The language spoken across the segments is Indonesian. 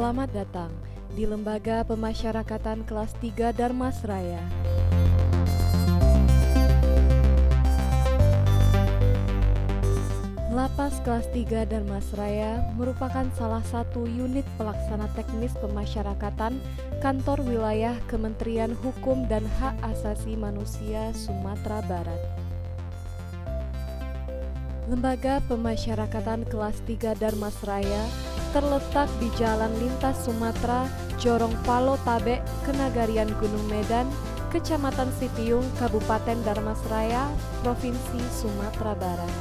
Selamat datang di Lembaga Pemasyarakatan Kelas 3 Darmasraya. Lapas Kelas 3 Darmasraya merupakan salah satu unit pelaksana teknis pemasyarakatan Kantor Wilayah Kementerian Hukum dan Hak Asasi Manusia Sumatera Barat. Lembaga Pemasyarakatan Kelas 3 Darmasraya terletak di Jalan Lintas Sumatera, Jorong Palo Tabe, Kenagarian Gunung Medan, Kecamatan Sipiung, Kabupaten Darmasraya, Provinsi Sumatera Barat.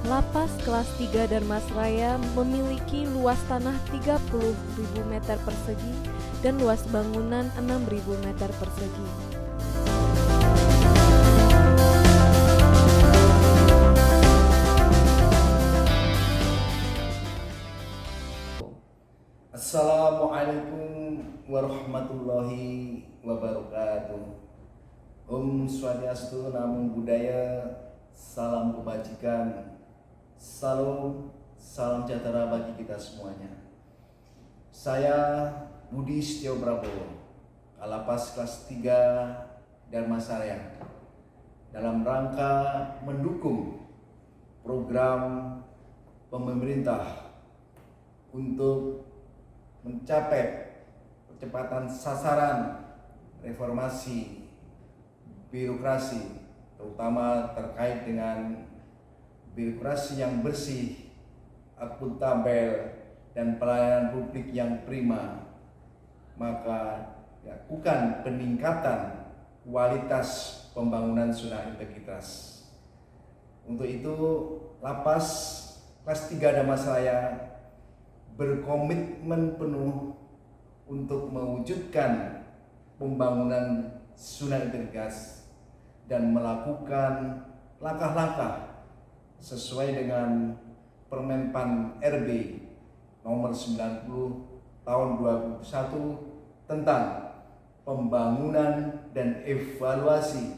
Lapas Kelas 3 Darmasraya memiliki luas tanah 30.000 meter persegi dan luas bangunan 6.000 meter persegi. Assalamualaikum warahmatullahi wabarakatuh. Om Swastiastu, Namo Buddhaya, salam kebajikan, salam sejahtera bagi kita semuanya. Saya Budi Setio Prabowo, Kalapas Kelas 3 Darmasraya, dalam rangka mendukung program pemerintah untuk mencapai percepatan sasaran reformasi birokrasi, terutama terkait dengan birokrasi yang bersih, akuntabel, dan pelayanan publik yang prima, maka lakukan peningkatan kualitas pembangunan zona integritas. Untuk itu, Lapas Kelas 3 Darmasraya berkomitmen penuh untuk mewujudkan pembangunan zona integritas dan melakukan langkah-langkah sesuai dengan Permenpan RB nomor 90 tahun 2021 tentang pembangunan dan evaluasi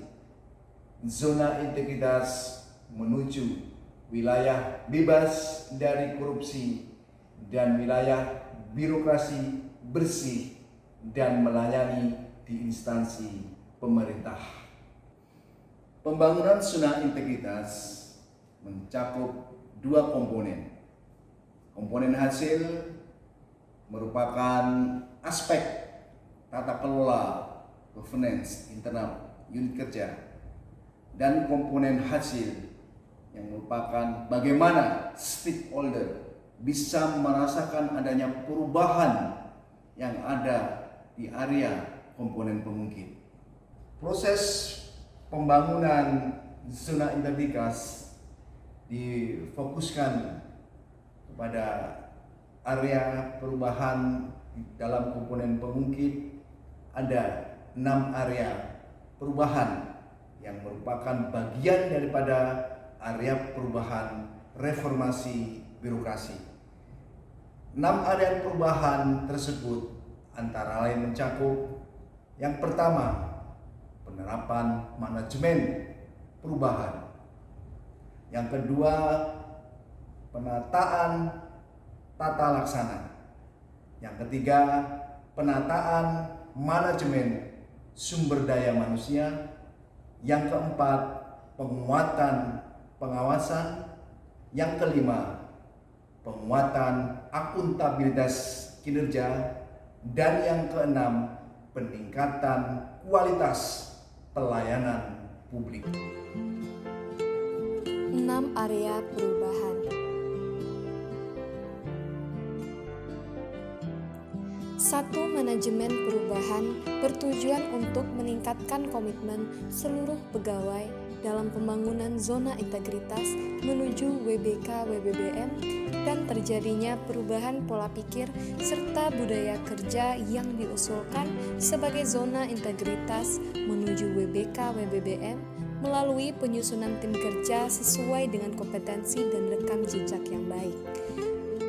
zona integritas menuju wilayah bebas dari korupsi dan wilayah birokrasi bersih dan melayani di instansi pemerintah. Pembangunan zona integritas mencakup dua komponen. Komponen hasil merupakan aspek tata kelola governance internal unit kerja, dan komponen hasil yang merupakan bagaimana stakeholder bisa merasakan adanya perubahan yang ada di area komponen pemungkit. Proses pembangunan zona integritas difokuskan kepada area perubahan dalam komponen pemungkit. Ada 6 area perubahan yang merupakan bagian daripada area perubahan reformasi birokrasi. 6 area perubahan tersebut antara lain mencakup: yang pertama, penerapan manajemen perubahan; yang kedua, penataan tata laksana; yang ketiga, penataan manajemen sumber daya manusia; yang keempat, penguatan pengawasan; yang kelima, penguatan akuntabilitas kinerja; dan yang keenam, peningkatan kualitas pelayanan publik. 6 area perubahan. 1. Manajemen perubahan bertujuan untuk meningkatkan komitmen seluruh pegawai dalam pembangunan zona integritas menuju WBK/WBBM dan terjadinya perubahan pola pikir serta budaya kerja yang diusulkan sebagai zona integritas menuju WBK/WBBM melalui penyusunan tim kerja sesuai dengan kompetensi dan rekam jejak yang baik,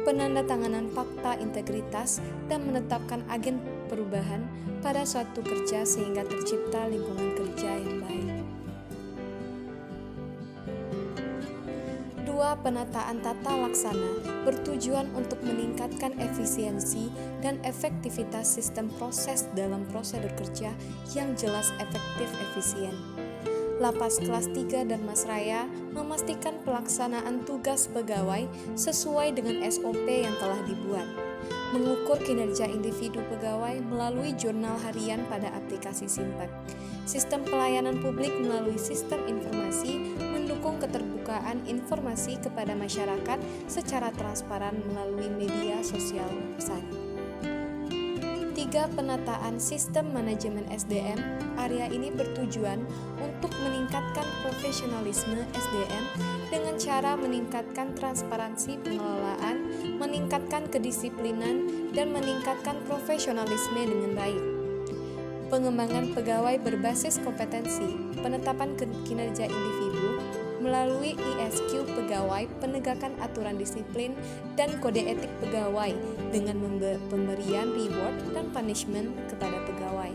penandatanganan fakta integritas, dan menetapkan agen perubahan pada suatu kerja sehingga tercipta lingkungan kerja yang baik. 2. Kedua, penataan tata laksana bertujuan untuk meningkatkan efisiensi dan efektivitas sistem proses dalam prosedur kerja yang jelas, efektif, efisien. Lapas kelas 3 Darmasraya memastikan pelaksanaan tugas pegawai sesuai dengan SOP yang telah dibuat. Mengukur kinerja individu pegawai melalui jurnal harian pada aplikasi Simpek. Sistem pelayanan publik melalui sistem informasi mendukung keterbukaan informasi kepada masyarakat secara transparan melalui media sosial website. 3. Penataan sistem manajemen SDM. Area ini bertujuan untuk meningkatkan profesionalisme SDM dengan cara meningkatkan transparansi pengelolaan, meningkatkan kedisiplinan, dan meningkatkan profesionalisme dengan baik. Pengembangan pegawai berbasis kompetensi, penetapan kinerja individu melalui ISQ pegawai, penegakan aturan disiplin, dan kode etik pegawai dengan pemberian reward dan punishment kepada pegawai.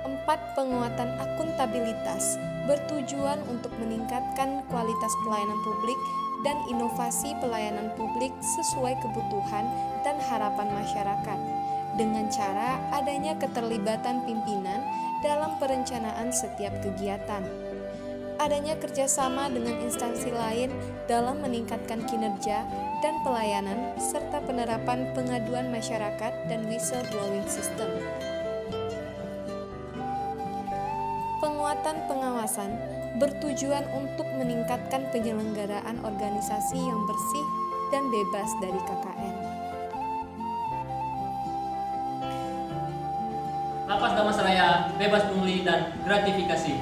4. Penguatan akuntabilitas bertujuan untuk meningkatkan kualitas pelayanan publik dan inovasi pelayanan publik sesuai kebutuhan dan harapan masyarakat dengan cara adanya keterlibatan pimpinan dalam perencanaan setiap kegiatan. Adanya kerjasama dengan instansi lain dalam meningkatkan kinerja dan pelayanan serta penerapan pengaduan masyarakat dan whistleblowing system. Penguatan pengawasan bertujuan untuk meningkatkan penyelenggaraan organisasi yang bersih dan bebas dari KKN. Lapas Darmasraya bebas pungli dan gratifikasi.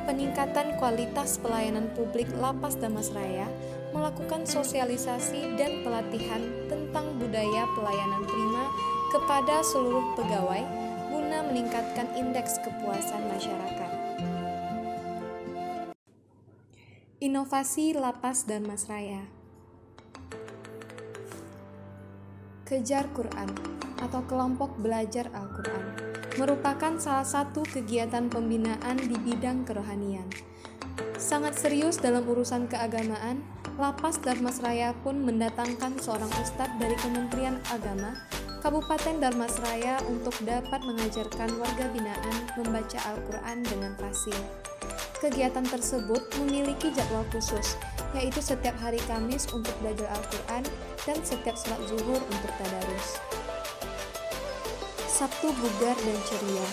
Peningkatan kualitas pelayanan publik Lapas Darmasraya melakukan sosialisasi dan pelatihan tentang budaya pelayanan prima kepada seluruh pegawai guna meningkatkan indeks kepuasan masyarakat. Inovasi Lapas Darmasraya. Kejar Quran atau kelompok belajar Al-Quran merupakan salah satu kegiatan pembinaan di bidang kerohanian. Sangat serius dalam urusan keagamaan, Lapas Darmasraya pun mendatangkan seorang ustadz dari Kementerian Agama Kabupaten Darmasraya untuk dapat mengajarkan warga binaan membaca Al-Quran dengan fasih. Kegiatan tersebut memiliki jadwal khusus, yaitu setiap hari Kamis untuk belajar Al-Quran dan setiap sholat zuhur untuk tadarus. Sabtu Bugar dan Ceria.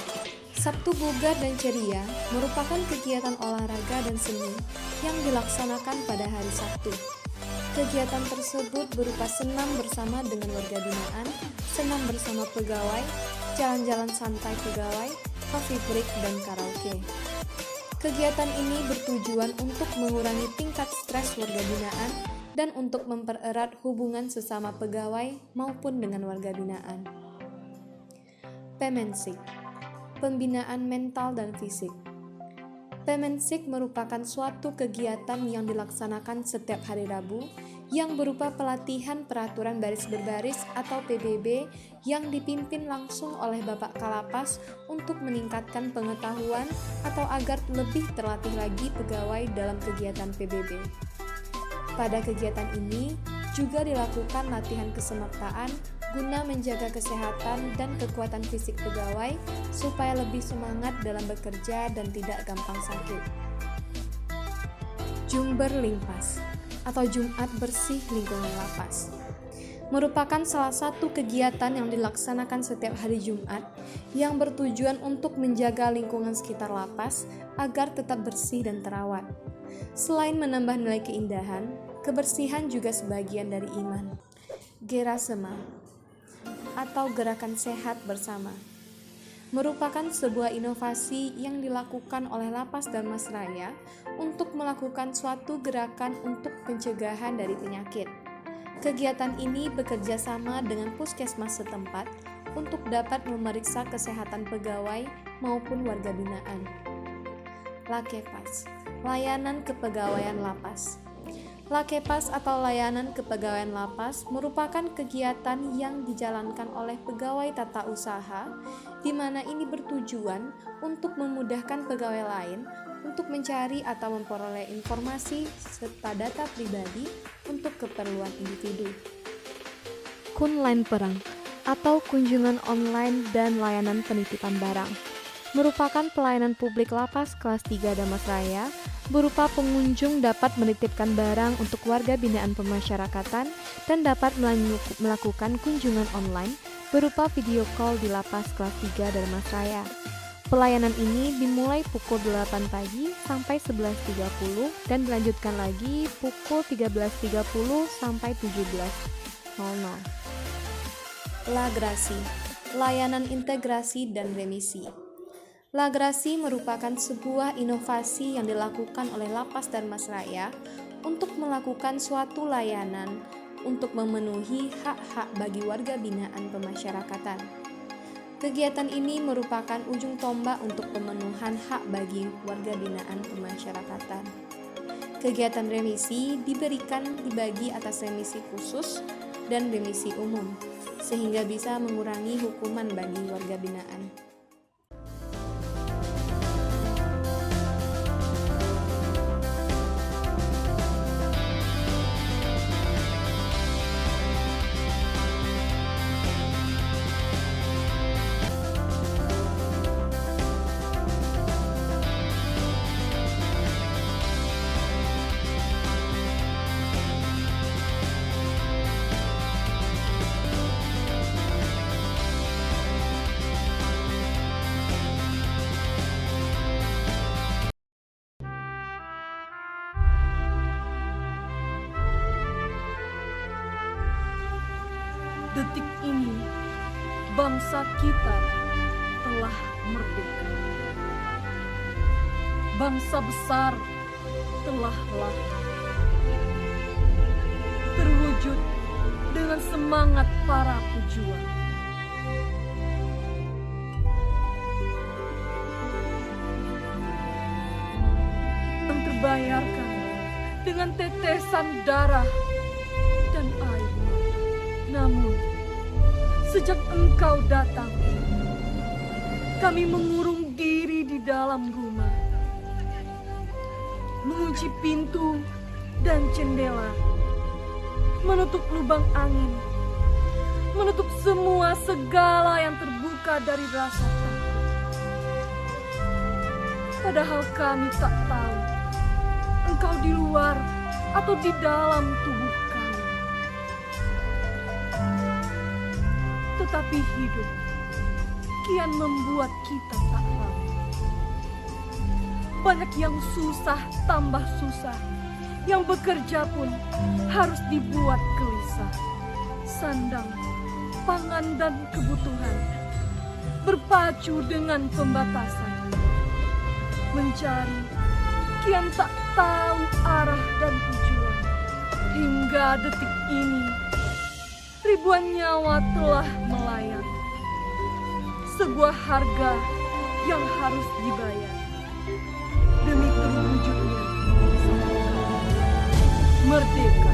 Sabtu Bugar dan Ceria merupakan kegiatan olahraga dan seni yang dilaksanakan pada hari Sabtu. Kegiatan tersebut berupa senam bersama dengan warga binaan, senam bersama pegawai, jalan-jalan santai pegawai, coffee break, dan karaoke. Kegiatan ini bertujuan untuk mengurangi tingkat stres warga binaan dan untuk mempererat hubungan sesama pegawai maupun dengan warga binaan. Pemensik, pembinaan mental dan fisik. Pemensik merupakan suatu kegiatan yang dilaksanakan setiap hari Rabu yang berupa pelatihan peraturan baris berbaris atau PBB yang dipimpin langsung oleh Bapak Kalapas untuk meningkatkan pengetahuan atau agar lebih terlatih lagi pegawai dalam kegiatan PBB. Pada kegiatan ini juga dilakukan latihan kesemaptaan guna menjaga kesehatan dan kekuatan fisik pegawai supaya lebih semangat dalam bekerja dan tidak gampang sakit. Jumber Limpas atau Jumat Bersih Lingkungan Lapas merupakan salah satu kegiatan yang dilaksanakan setiap hari Jumat yang bertujuan untuk menjaga lingkungan sekitar lapas agar tetap bersih dan terawat. Selain menambah nilai keindahan, kebersihan juga sebagian dari iman. Gerasema atau Gerakan Sehat Bersama merupakan sebuah inovasi yang dilakukan oleh Lapas Darmasraya untuk melakukan suatu gerakan untuk pencegahan dari penyakit. Kegiatan ini bekerja sama dengan puskesmas setempat untuk dapat memeriksa kesehatan pegawai maupun warga binaan. Lakepas, layanan kepegawaian lapas. Lakepas atau layanan kepegawaian lapas merupakan kegiatan yang dijalankan oleh pegawai tata usaha, di mana ini bertujuan untuk memudahkan pegawai lain untuk mencari atau memperoleh informasi serta data pribadi untuk keperluan individu. Kunlain Perang atau kunjungan online dan layanan penitipan barang merupakan pelayanan publik lapas kelas 3 Damasraya berupa pengunjung dapat menitipkan barang untuk warga binaan pemasyarakatan dan dapat melakukan kunjungan online berupa video call di lapas kelas 3 Damasraya. Pelayanan ini dimulai pukul 8 pagi sampai 11.30 dan dilanjutkan lagi pukul 13.30 sampai 17.00. Lagrasi, layanan integrasi dan remisi. Lagrasi merupakan sebuah inovasi yang dilakukan oleh Lapas Darmasraya untuk melakukan suatu layanan untuk memenuhi hak-hak bagi warga binaan pemasyarakatan. Kegiatan ini merupakan ujung tombak untuk pemenuhan hak bagi warga binaan pemasyarakatan. Kegiatan remisi dibagi atas remisi khusus dan remisi umum, sehingga bisa mengurangi hukuman bagi warga binaan. Detik ini, bangsa kita telah merdeka. Bangsa besar telah lahir, terwujud dengan semangat para pejuang. Yang terbayarkan dengan tetesan darah dan air. Namun, sejak Engkau datang, kami mengurung diri di dalam rumah, mengunci pintu dan jendela, menutup lubang angin, menutup semua segala yang terbuka dari rasa takut. Padahal kami tak tahu Engkau di luar atau di dalam tubuh kami. Tetapi hidup kian membuat kita tak tahu. Banyak yang susah tambah susah, yang bekerja pun harus dibuat gelisah. Sandang, pangan dan kebutuhan berpacu dengan pembatasan. Mencari kian tak tahu arah dan tujuan. Hingga detik ini ribuan nyawa telah melayang. Sebuah harga yang harus dibayar demi terwujudnya merdeka.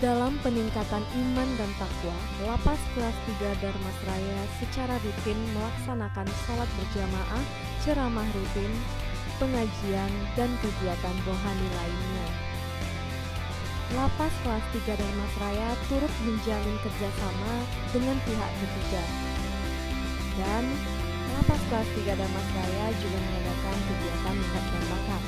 Dalam peningkatan iman dan takwa, Lapas kelas 3 Darmasraya secara rutin melaksanakan sholat berjamaah, ceramah rutin, pengajian, dan kegiatan rohani lainnya. Lapas kelas 3 Darmasraya turut menjalin kerjasama dengan pihak ketiga. Dan Lapas kelas 3 Darmasraya juga mengadakan kegiatan minat dan bakat.